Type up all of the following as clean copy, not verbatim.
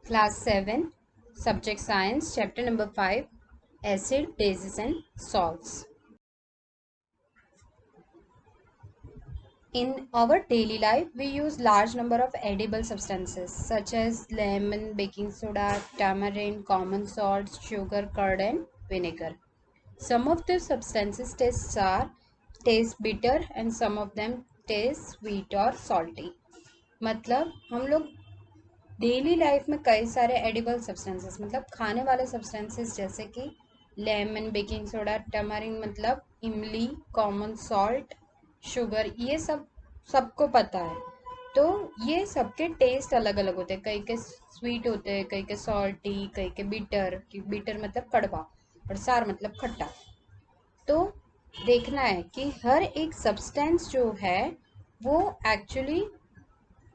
Class 7, Subject Science, Chapter number 5, Acid, Bases and Salts. In our daily life, we use large number of edible substances such as lemon, baking soda, tamarind, common salts, sugar, curd and vinegar. Some of the substances taste sour, taste bitter and some of them taste sweet or salty. मतलब हम लोग daily life में कई सारे edible substances मतलब खाने वाले substances जैसे कि लेमन, बेकिंग सोडा, टमारिन मतलब इमली, कॉमन सॉल्ट, शुगर, ये सब सबको पता है। तो ये सबके टेस्ट अलग अलग होते हैं, कई के स्वीट होते हैं, कई के सॉल्टी, कई के बिटर, बिटर मतलब कड़वा और सार मतलब खट्टा। तो देखना है कि हर एक सब्सटेंस जो है वो एक्चुअली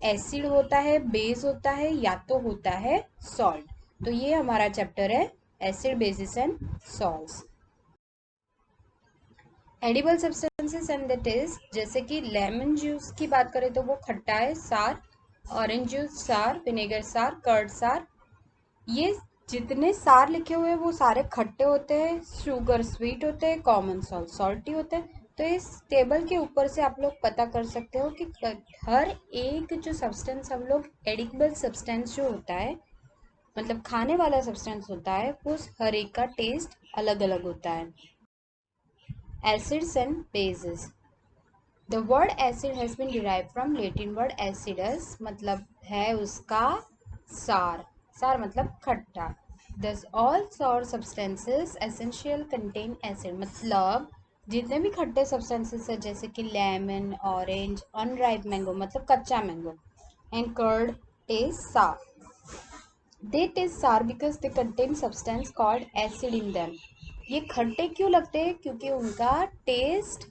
एसिड होता है, बेस होता है या तो होता है सॉल्ट। तो ये हमारा चैप्टर है acid, bases and salts. Edible substances and the taste, जैसे कि लेमन जूस की बात करें तो वो खट्टा है, सार, ऑरेंज जूस सार, विनेगर सार, कर्ड सार, ये जितने सार लिखे हुए हैं वो सारे खट्टे होते हैं, शुगर स्वीट होते हैं, कॉमन सॉल्ट सॉल्टी होते हैं। तो इस टेबल के ऊपर से आप लोग पता कर सकते हो कि हर एक जो सब्सटेंस हम लोग एडिबल सब्सटेंस जो होता है मतलब खाने वाला सब्सटेंस होता है वो हर एक का टेस्ट अलग अलग होता है। Acids and bases, the word acid has been derive from Latin word acidus, मतलब है उसका सार, सार मतलब खट्टा। Thus all sour substances essential contain acid, मतलब जितने भी खट्टे सब्सटेंसेस है जैसे कि लेमन, ऑरेंज, अनराइप मैंगो मतलब कच्चा मैंगो एंड कर्ड टेस्ट सार। दे टेस्ट सार because they contain substance called acid in them. ये खट्टे क्यों लगते हैं? क्योंकि उनका टेस्ट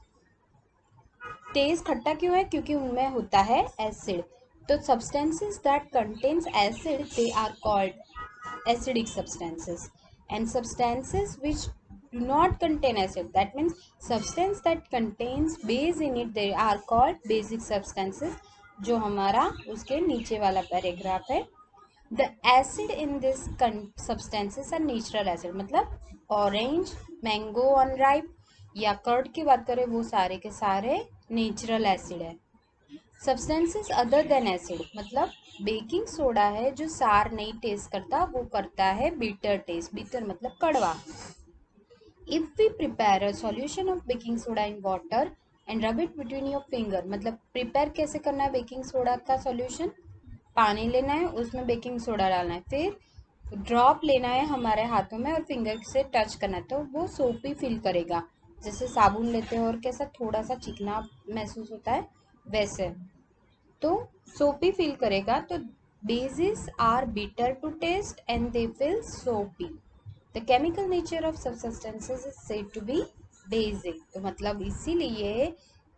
खट्टा क्यों है? क्योंकि उनमें होता है एसिड। तो substances that contains acid they are called acidic substances and substances which do not contain acid, that means substance that contains base in it, they are called basic substances, जो हमारा उसके नीचे वाला पैराग्राफ है। The acid in this substances are natural acid, मतलब orange, mango unripe या curd की बात करें वो सारे के सारे नेचुरल एसिड है। सब्सटेंसेस अदर देन एसिड, मतलब बेकिंग सोडा है जो सार नहीं टेस्ट करता, वो करता है बिटर टेस्ट, बिटर मतलब कड़वा। If we prepare a solution of baking soda in water and rub it between your finger, मतलब प्रिपेयर कैसे करना है बेकिंग सोडा का सॉल्यूशन, पानी लेना है, उसमें बेकिंग सोडा डालना है, फिर ड्रॉप लेना है हमारे हाथों में और फिंगर से टच करना है, तो वो सोपी फील करेगा, जैसे साबुन लेते हैं और कैसा थोड़ा सा चिकना महसूस होता है वैसे, तो सोपी फील करेगा। तो bases are bitter to taste and they feel soapy. The chemical nature of substances is said to be basic, तो मतलब इसीलिए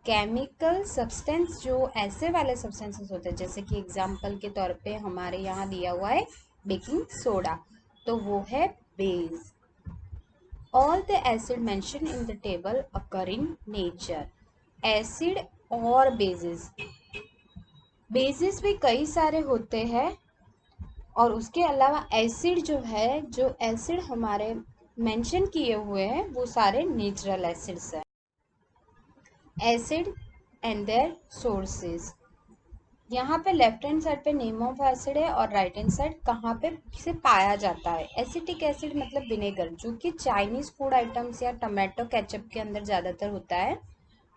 केमिकल सब्सटेंस जो ऐसे वाले सब्सटेंसेस होते हैं जैसे कि एग्जाम्पल के तौर पे हमारे यहाँ दिया हुआ है बेकिंग सोडा, तो वो है base. All the acid mention in the table occur in nature. Acid और बेसिस, बेसिस भी कई सारे होते हैं और उसके अलावा एसिड जो है, जो एसिड हमारे मेंशन किए हुए हैं वो सारे नेचुरल एसिड्स हैं। एसिड एंड देयर सोर्सेज, यहाँ पे लेफ्ट हैंड साइड पे नेम ऑफ एसिड है और राइट हैंड साइड कहाँ पे से पाया जाता है। एसिटिक एसिड मतलब विनेगर, जो कि चाइनीज फूड आइटम्स या टमाटो केचप के अंदर ज़्यादातर होता है।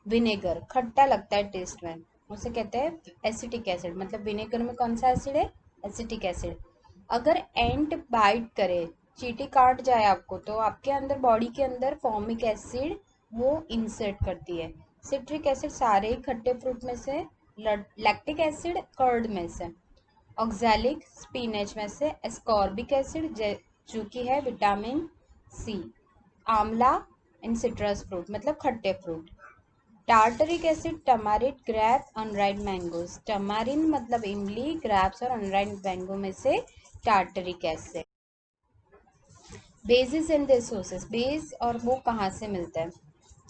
विनेगर खट्टा लगता है टेस्ट में, उसे कहते हैं एसिटिक एसिड, मतलब विनेगर में कौन सा एसिड है? Acetic acid. अगर एंट बाइट करे, चींटी काट जाए आपको, तो आपके अंदर बॉडी के अंदर फॉर्मिक एसिड वो इंसर्ट करती है। सिट्रिक एसिड सारे ही खट्टे फ्रूट में से, लैक्टिक एसिड कर्ड में से, ऑक्सैलिक स्पिनच में से, एस्कॉर्बिक एसिड जो कि है विटामिन सी, आंवला इन सिट्रस फ्रूट मतलब खट्टे fruit, tartaric acid tamarind, grape, unripe mangoes, tamarind मतलब इमली, ग्रेप्स और अनराइड मैंगो में से tartaric acid. Bases and their sources, base और वो कहाँ से मिलता है?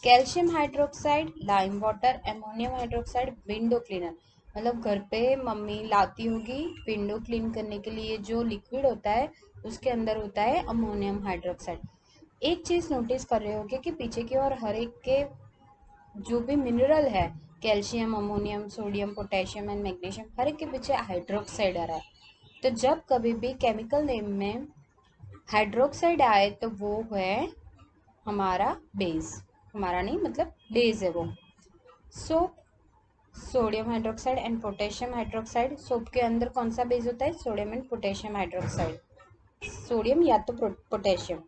Calcium hydroxide, lime water, ammonium hydroxide, window cleaner, मतलब घर पे मम्मी लाती होगी विंडो क्लीन करने के लिए, जो लिक्विड होता है उसके अंदर होता है अमोनियम हाइड्रोक्साइड। एक चीज़ नोटिस कर रहे होगे कि पीछे की ओर हर एक के जो भी मिनरल है, calcium, ammonium, sodium, potassium and magnesium, हर एक के पीछे हाइड्रोक्साइड आ रहा है। तो जब कभी भी केमिकल नेम में हाइड्रोक्साइड आए तो वो है हमारा बेस, हमारा नहीं मतलब बेस है वो। Soap, sodium hydroxide and potassium hydroxide. Soap के अंदर कौन सा बेस होता है? Sodium and potassium hydroxide, sodium या तो potassium.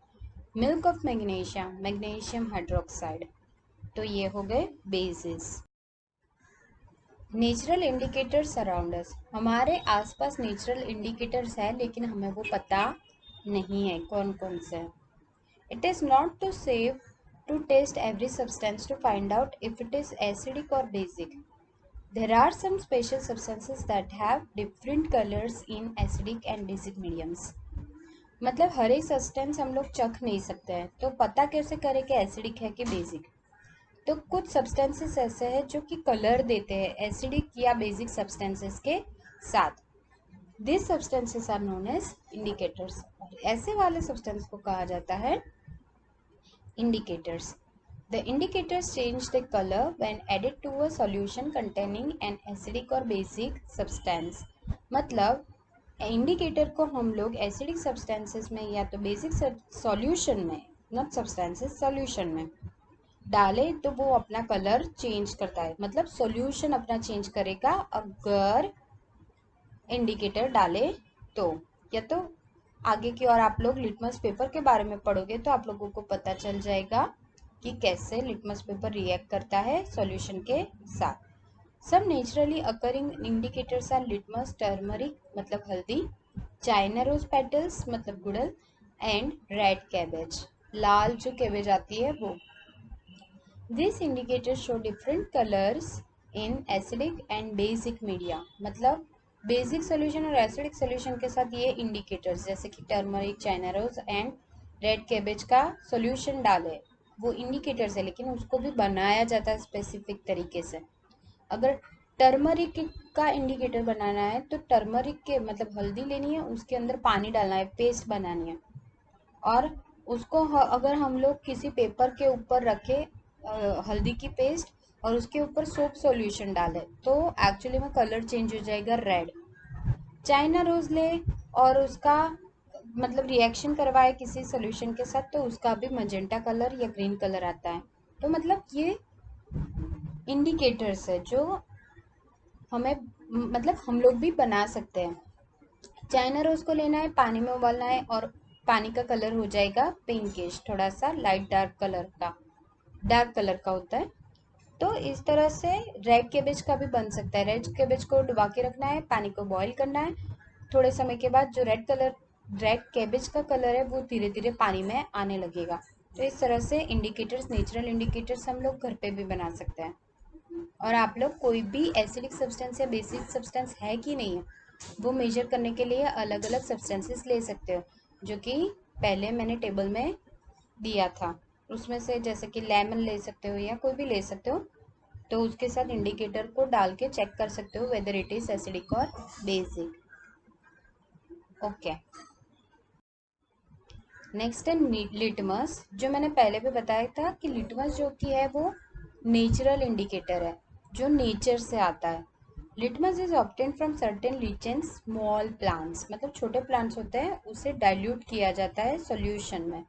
Milk of magnesium, magnesium hydroxide. तो ये हो गए basis. Natural indicators around us, हमारे आसपास नेचुरल इंडिकेटर्स है लेकिन हमें वो पता नहीं है कौन कौन से हैं। It is not to safe to taste every substance to find out if it is acidic और basic. There are some special substances that have different colours in acidic and basic mediums. मतलब हर एक substance हम लोग चख नहीं सकते हैं, तो पता कैसे करें कि एसिडिक है कि बेसिक? तो कुछ सब्सटेंसेस ऐसे हैं जो कि कलर देते हैं एसिडिक या बेसिक सब्सटेंसेस के साथ। This substances are known as indicators. ऐसे वाले सब्सटेंस को कहा जाता है indicators. The indicators change the color when added to a solution containing an acidic or basic substance। मतलब इंडिकेटर को हम लोग एसिडिक सब्सटेंसेस में या तो बेसिक सॉल्यूशन में, नॉट सब्सटेंसेस, सॉल्यूशन में डाले तो वो अपना कलर चेंज करता है। मतलब सॉल्यूशन अपना चेंज करेगा अगर इंडिकेटर डाले तो। या तो आगे की ओर आप लोग लिटमस पेपर के बारे में पढ़ोगे तो आप लोगों को पता चल जाएगा कि कैसे लिटमस पेपर रिएक्ट करता है सॉल्यूशन के साथ। सब naturally occurring indicators are litmus, turmeric मतलब हल्दी, चाइना रोज पेटल्स मतलब गुड़हल एंड रेड कैबेज, लाल जो कैबेज आती है वो। This indicators show different colours in acidic and basic media. मतलब बेसिक सोल्यूशन और एसिडिक सोल्यूशन के साथ ये इंडिकेटर्स जैसे कि turmeric, China rose and red cabbage का सोल्यूशन डाले, वो इंडिकेटर्स है, लेकिन उसको भी बनाया जाता है स्पेसिफिक तरीके से। अगर टर्मरिक का इंडिकेटर बनाना है तो टर्मरिक के मतलब हल्दी लेनी है, उसके अंदर पानी डालना है, पेस्ट बनानी है, और उसको अगर हम लोग किसी पेपर के ऊपर रखे हल्दी की पेस्ट और उसके ऊपर सोप सॉल्यूशन डालें तो एक्चुअली में कलर चेंज हो जाएगा रेड। चाइना रोज ले और उसका मतलब रिएक्शन करवाए किसी सॉल्यूशन के साथ तो उसका भी मजेंटा कलर या ग्रीन कलर आता है। तो मतलब ये इंडिकेटर्स है जो हमें मतलब हम लोग भी बना सकते हैं। चाइना रोज को लेना है, पानी में उबालना है और पानी का कलर हो जाएगा पिंकिश, थोड़ा सा लाइट डार्क कलर का होता है। तो इस तरह से रेड कैबेज का भी बन सकता है। रेड कैबेज को डुबा के रखना है, पानी को बॉईल करना है, थोड़े समय के बाद जो रेड कैबेज का कलर है वो धीरे धीरे पानी में आने लगेगा। तो इस तरह से इंडिकेटर्स, नेचुरल इंडिकेटर्स हम लोग घर पे भी बना सकते हैं। और आप लोग कोई भी एसिडिक सब्सटेंस या बेसिक सब्सटेंस है कि नहीं है वो मेजर करने के लिए अलग अलग सब्सटेंसेस ले सकते हो, जो कि पहले मैंने टेबल में दिया था। उसमें से जैसे कि लेमन ले सकते हो या कोई भी ले सकते हो, तो उसके साथ इंडिकेटर को डाल के चेक कर सकते हो वेदर इट इज एसिडिक और बेसिक। ओके, नेक्स्ट है लिटमस। जो मैंने पहले भी बताया था कि लिटमस जो कि है वो नेचुरल इंडिकेटर है जो नेचर से आता है। Litmus is obtain from certain lichens small plants, मतलब छोटे प्लांट्स होते हैं, उसे डाइल्यूट किया जाता है सॉल्यूशन में।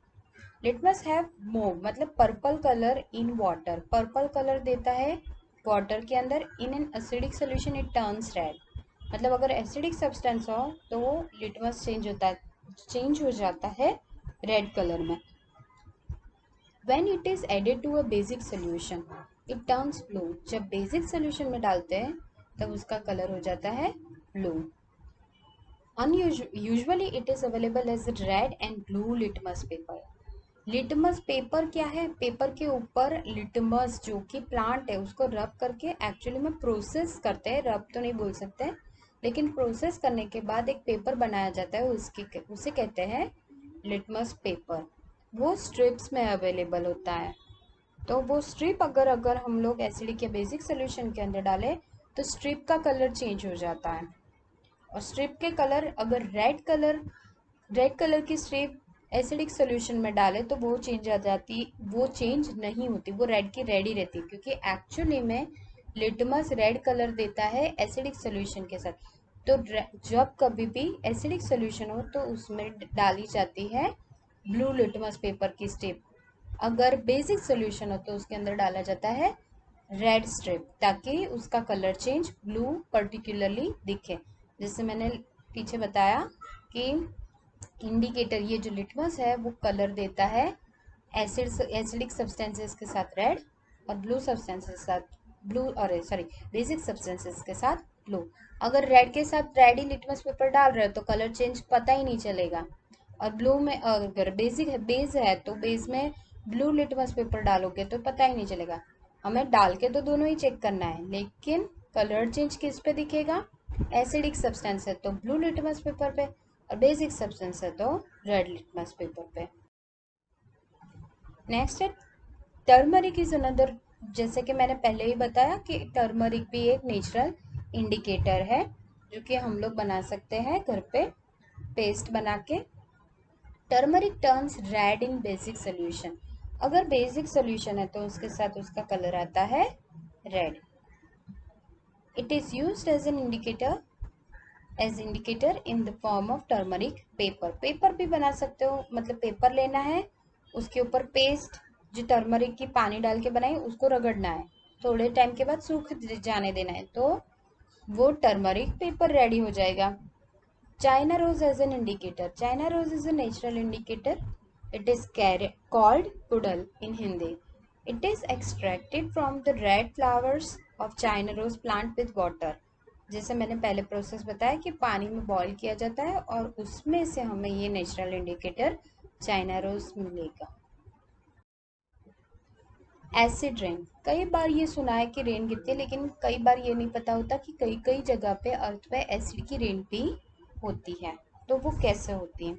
लिटमस हैव मोव मतलब purple colour in water, purple colour देता है वाटर के अंदर। In an acidic solution it turns red, मतलब अगर एसिडिक सब्सटेंस हो तो लिटमस चेंज हो जाता है रेड कलर में। When it is added to a basic solution, it turns blue। जब बेसिक सोल्यूशन में डालते हैं तब उसका कलर हो जाता है blue. Usually it is available as red and blue litmus paper। Litmus paper क्या है? पेपर के ऊपर लिटमस जो कि प्लांट है उसको रब करके एक्चुअली में प्रोसेस करते हैं, रब तो नहीं बोल सकते, लेकिन प्रोसेस करने के बाद एक पेपर बनाया जाता है, उसे कहते हैं लिटमस पेपर। वो स्ट्रिप्स में अवेलेबल होता है। तो वो स्ट्रिप अगर हम लोग एसिडिक या बेसिक सोल्यूशन के अंदर डालें तो स्ट्रिप का कलर चेंज हो जाता है। और स्ट्रिप के कलर अगर रेड कलर की स्ट्रिप एसिडिक सोल्यूशन में डाले तो वो चेंज नहीं होती, वो रेड की रेड ही रहती है, क्योंकि एक्चुअली में लिटमस रेड कलर देता है एसिडिक सोल्यूशन के साथ। तो जब कभी भी एसिडिक सोल्यूशन हो तो उसमें डाली जाती है ब्लू लिटमस पेपर की स्ट्रिप। अगर बेसिक सोल्यूशन हो तो उसके अंदर डाला जाता है रेड स्ट्रिप, ताकि उसका कलर चेंज ब्लू पर्टिकुलरली दिखे। जैसे मैंने पीछे बताया कि इंडिकेटर, ये जो लिटमस है वो कलर देता है एसिडिक सब्सटेंसेस के साथ रेड और ब्लू सब्सटेंसेस के साथ ब्लू, और सॉरी बेसिक सब्सटेंसेस के साथ ब्लू। अगर रेड के साथ रेड ही लिटमस पेपर डाल रहे हो तो कलर चेंज पता ही नहीं चलेगा। और ब्लू में अगर बेस है तो बेस में ब्लू लिटमस पेपर डालोगे तो पता ही नहीं चलेगा। हमें डाल के तो दोनों ही चेक करना है, लेकिन कलर चेंज किस पे दिखेगा? एसिडिक सब्सटेंस है तो ब्लू लिटमस पेपर पे, और बेसिक सब्सटेंस है तो रेड लिटमस पेपर पे। नेक्स्ट है टर्मरिक इज अनदर। जैसे कि मैंने पहले ही बताया कि टर्मरिक भी एक नेचुरल इंडिकेटर है जो कि हम लोग बना सकते हैं घर पे पेस्ट बना के। Turmeric turns red in basic solution. अगर बेसिक सोल्यूशन है तो उसके साथ उसका कलर आता है red. It is used as an indicator in the form of turmeric paper. Paper भी बना सकते हो, मतलब पेपर लेना है, उसके ऊपर पेस्ट जो टर्मरिक की पानी डाल के बनाई उसको रगड़ना है, थोड़े टाइम के बाद सूख जाने देना है, तो वो टर्मरिक पेपर रेडी हो जाएगा। China rose as an indicator. China rose is a natural indicator. It is called pudal in Hindi. It is extracted from the red flowers of China rose plant with water. जैसे मैंने पहले process बताया कि पानी में boil किया जाता है और उसमें से हमें ये नेचुरल इंडिकेटर चाइना रोज मिलेगा। एसिड रेन, कई बार ये सुना है कि रेन गिरती है, लेकिन कई बार ये नहीं पता होता कि कई कई जगह पे अर्थ पे एसिड की रेन भी होती है। तो वो कैसे होती है?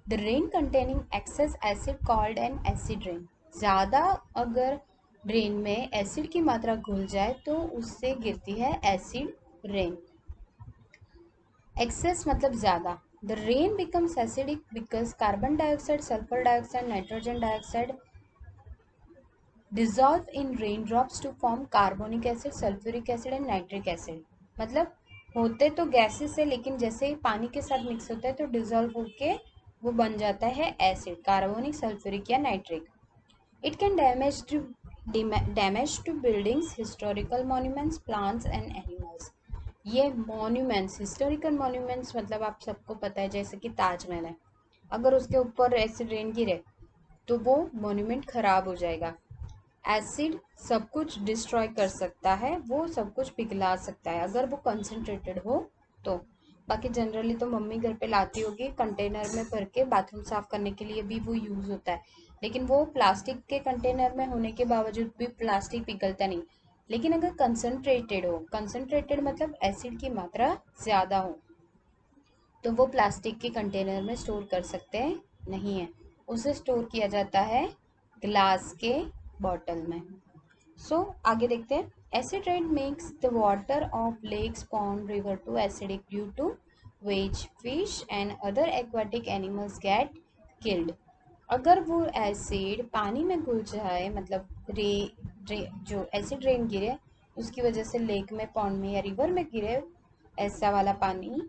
The rain containing excess acid called an acid rain. ज़्यादा अगर रेन में एसिड की मात्रा घुल जाए तो उससे गिरती है एसिड रेन। एक्सेस मतलब ज़्यादा। The rain becomes acidic because carbon dioxide, sulphur dioxide, nitrogen dioxide dissolve in raindrops to form carbonic acid, sulfuric acid and nitric acid। मतलब होते तो गैसेस है, लेकिन जैसे ही पानी के साथ मिक्स होता है तो डिजोल्व होके वो बन जाता है एसिड, कार्बोनिक, सल्फ्यूरिक या nitric. It can damage to buildings, historical monuments, plants and animals. ये मॉन्यूमेंट्स, हिस्टोरिकल मॉन्यूमेंट्स मतलब आप सबको पता है जैसे कि ताजमहल है, अगर उसके ऊपर एसिड रेन गिरे तो वो मॉन्यूमेंट खराब हो जाएगा। एसिड सब कुछ डिस्ट्रॉय कर सकता है, वो सब कुछ पिघला सकता है अगर वो कंसनट्रेटेड हो तो। बाकी जनरली तो मम्मी घर पे लाती होगी कंटेनर में भर के, बाथरूम साफ करने के लिए भी वो यूज़ होता है, लेकिन वो प्लास्टिक के कंटेनर में होने के बावजूद भी प्लास्टिक पिघलता नहीं। लेकिन अगर कंसनट्रेटेड हो, कंसनट्रेटेड मतलब एसिड की मात्रा ज़्यादा हो, तो वो प्लास्टिक के कंटेनर में स्टोर कर सकते हैं नहीं है, उसे स्टोर किया जाता है ग्लास के बॉटल में। आगे देखते हैं। Acid rain makes the water of lakes, pond, river too acidic due to which fish and other aquatic animals get killed। अगर वो एसिड पानी में घुल जाए, मतलब जो एसिड रेन गिरे उसकी वजह से लेक में, पॉन्ड में या रिवर में गिरे ऐसा वाला पानी,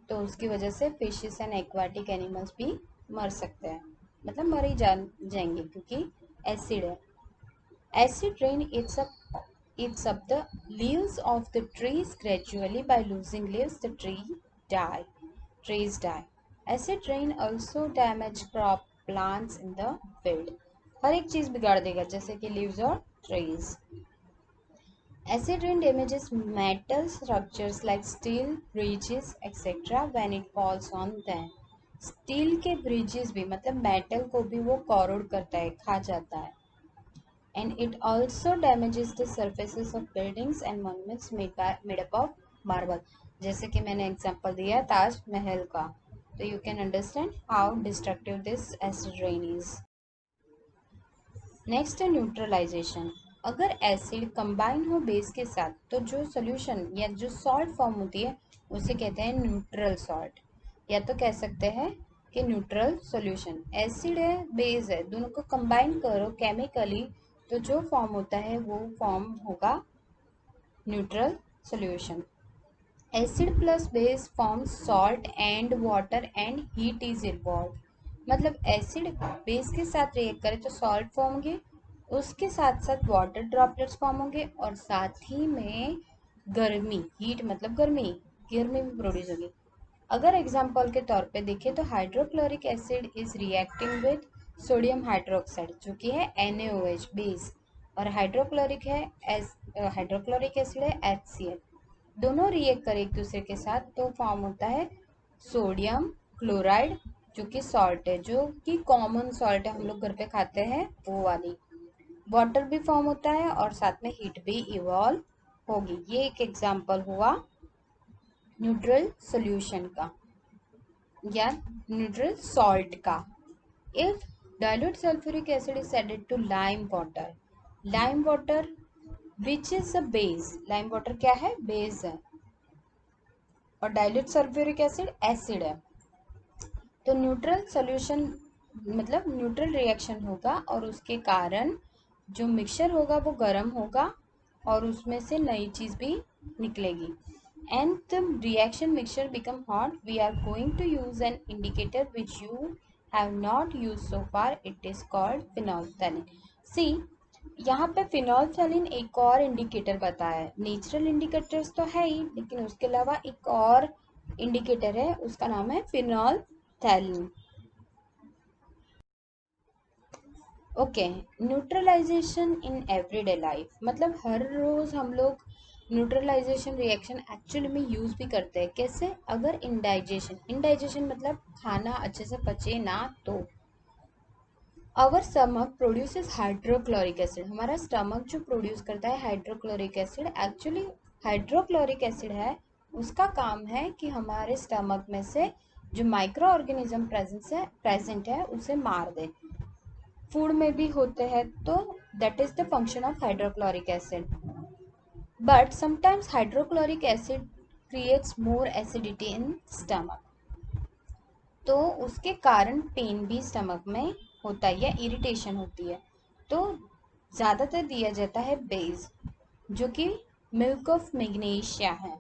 तो उसकी वजह से फिशेस एंड एक्वाटिक एनिमल्स भी मर सकते हैं, मतलब मर ही जाएंगे क्योंकि एसिड है। Acid rain eats up the leaves of the trees gradually. By losing leaves, the trees die. Acid rain also damage crop plants in the field। हर एक चीज़ बिगाड़ देगा जैसे कि leaves और trees। Acid rain damages metal structures like steel, bridges, etc. when it falls on them। Steel के bridges भी, मतलब metal को भी वो कॉरोड करता है, खा जाता है। And it also damages the surfaces of buildings and monuments made up of marble। जैसे कि मैंने एग्जांपल दिया ताज महल का, तो you can understand how destructive this acid rain is। Next है न्यूट्रलाइजेशन। अगर एसिड कंबाइन हो बेस के साथ तो जो सोल्यूशन या जो सॉल्ट फॉर्म होती है उसे कहते हैं न्यूट्रल सॉल्ट, या तो कह सकते हैं कि न्यूट्रल सॉल्यूशन। एसिड है बेस है, दोनों को कंबाइन करो केमिकली तो जो फॉर्म होता है वो फॉर्म होगा neutral solution. Acid plus base form salt and water and heat is involve. मतलब एसिड बेस के साथ रिएक्ट करे तो सॉल्ट फॉर्म होंगे, उसके साथ साथ वाटर ड्रॉपलेट्स फॉर्म होंगे और साथ ही में गर्मी, हीट मतलब गर्मी, गर्मी भी प्रोड्यूस होगी। अगर एग्जाम्पल के तौर पे देखें तो hydrochloric acid is reacting with sodium hydroxide जो कि है NaOH बेस, और हाइड्रोक्लोरिक है हाइड्रोक्लोरिक एसिड है HCl। दोनों रिएक्ट करें एक दूसरे के साथ तो फॉर्म होता है सोडियम क्लोराइड जो कि सॉल्ट है, जो कि कॉमन सॉल्ट है, हम लोग घर पे खाते हैं वो वाली। वाटर भी फॉर्म होता है और साथ में हीट भी इवॉल्व होगी। ये एक एग्जांपल हुआ न्यूट्रल सॉल्यूशन का या न्यूट्रल सॉल्ट का। If dilute sulfuric acid is added to lime water which is a base, lime water क्या है, बेस है, और डाइल्यूट सल्फ्यूरिक एसिड एसिड है, तो न्यूट्रल सॉल्यूशन मतलब न्यूट्रल रिएक्शन होगा और उसके कारण जो मिक्सचर होगा वो गर्म होगा और उसमें से नई चीज़ भी निकलेगी। And the reaction mixture become hot we are going to use an indicator which you have not use so far, it is called phenolphthalein. See यहाँ पे फिनोल्फथैलीन एक और इंडिकेटर बताया है, नेचुरल इंडिकेटर्स तो है ही लेकिन उसके अलावा एक और इंडिकेटर है, उसका नाम है phenolphthalein. Okay, neutralization in everyday life, मतलब हर रोज हम लोग न्यूट्रलाइजेशन रिएक्शन एक्चुअली में यूज भी करते हैं। कैसे? अगर इंडाइजेशन मतलब खाना अच्छे से पचे ना तो our stomach produces hydrochloric acid, हमारा स्टमक जो प्रोड्यूस करता है hydrochloric acid, actually hydrochloric acid है, उसका काम है कि हमारे स्टमक में से जो माइक्रो ऑर्गेनिज्म प्रेजेंट है उसे मार दे। फूड में भी होते हैं तो that is the function of hydrochloric acid. But sometimes hydrochloric acid creates more acidity in stomach, तो उसके कारण पेन भी स्टमक में होता है या इरिटेशन होती है, तो ज़्यादातर दिया जाता है बेस जो कि मिल्क ऑफ मैग्नीशिया है,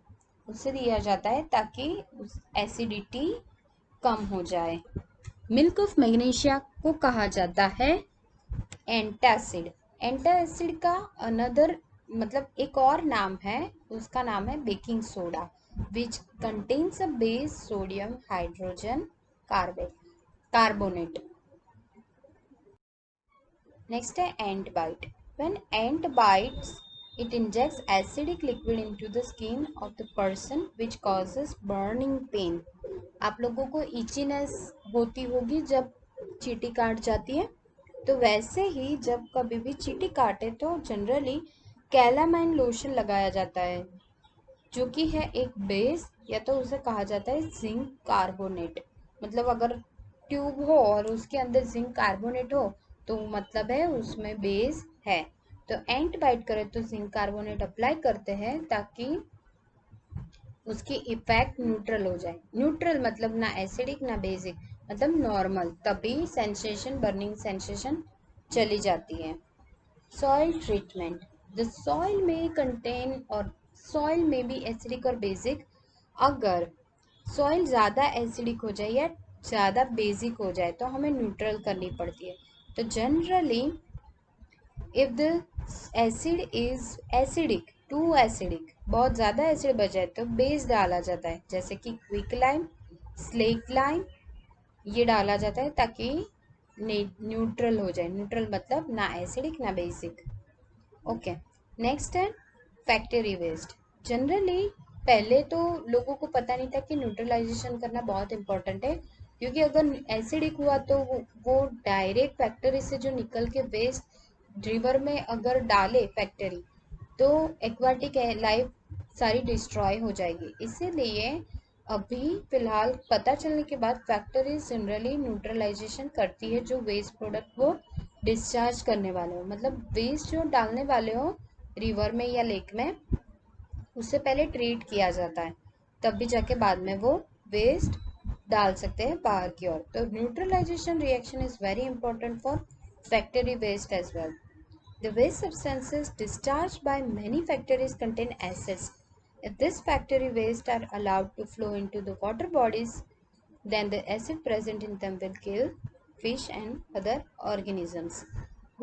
उसे दिया जाता है ताकि उस एसिडिटी कम हो जाए। मिल्क ऑफ मैग्नीशिया को कहा जाता है एंटासिड। एंटासिड का अनदर मतलब एक और नाम है, उसका नाम है baking soda which contains a base sodium hydrogen carbonate. Next है ant bite. When ant bites it injects acidic liquid into the skin of the person which causes burning pain. आप लोगों को इचीनेस होती होगी जब चींटी काट जाती है, तो वैसे ही जब कभी भी चींटी काटे तो जनरली कैलामाइन लोशन लगाया जाता है जो कि है एक बेस, या तो उसे कहा जाता है जिंक कार्बोनेट। मतलब अगर ट्यूब हो और उसके अंदर जिंक कार्बोनेट हो तो मतलब है उसमें बेस है। तो एंट बाइट करे तो जिंक कार्बोनेट अप्लाई करते हैं ताकि उसकी इफेक्ट न्यूट्रल हो जाए। न्यूट्रल मतलब ना एसिडिक ना बेसिक, मतलब नॉर्मल, तभी सेंसेशन बर्निंग सेंसेशन चली जाती है। Soil treatment. द सॉइल में कंटेन और सॉइल में भी एसिडिक और बेसिक। अगर सॉइल ज़्यादा एसिडिक हो जाए या ज़्यादा बेसिक हो जाए तो हमें न्यूट्रल करनी पड़ती है। तो generally if the acid is acidic too acidic, बहुत ज़्यादा एसिड बच जाए तो बेस डाला जाता है, जैसे कि क्विक लाइम, स्लेक लाइम, ये डाला जाता है ताकि न्यूट्रल हो जाए। न्यूट्रल मतलब ना एसिडिक ना बेसिक। ओके, नेक्स्ट है फैक्ट्री वेस्ट। जनरली पहले तो लोगों को पता नहीं था कि न्यूट्रलाइजेशन करना बहुत इंपॉर्टेंट है, क्योंकि अगर एसिडिक हुआ तो वो डायरेक्ट फैक्ट्री से जो निकल के वेस्ट रिवर में अगर डाले फैक्ट्री तो एक्वाटिक लाइफ सारी डिस्ट्रॉय हो जाएगी। इसीलिए अभी फिलहाल पता चलने के बाद फैक्ट्रीज जनरली न्यूट्रलाइजेशन करती है जो वेस्ट प्रोडक्ट वो डिस्चार्ज करने वाले हो, मतलब वेस्ट जो डालने वाले हो रिवर में या लेक में, उससे पहले ट्रीट किया जाता है, तब भी जाके बाद में वो वेस्ट डाल सकते हैं बाहर की ओर। तो neutralisation reaction is very important for factory waste as well. The waste substances discharged by many factories contain acids. If this factory waste are allowed to flow into the water bodies, then the acid present in them will kill fish and other organisms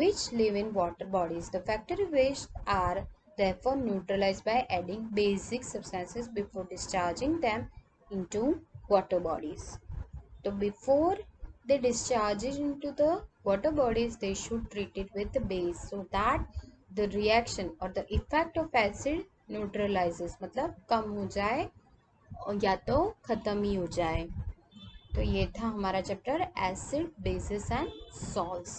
which live in water bodies. The factory waste are therefore neutralized by adding basic substances before discharging them into water bodies. So before they discharge it into the water bodies, they should treat it with the base so that the reaction or the effect of acid neutralizes, मतलब कम हो जाए और या तो ख़त्म ही हो जाए। तो ये था हमारा chapter acid bases and salts.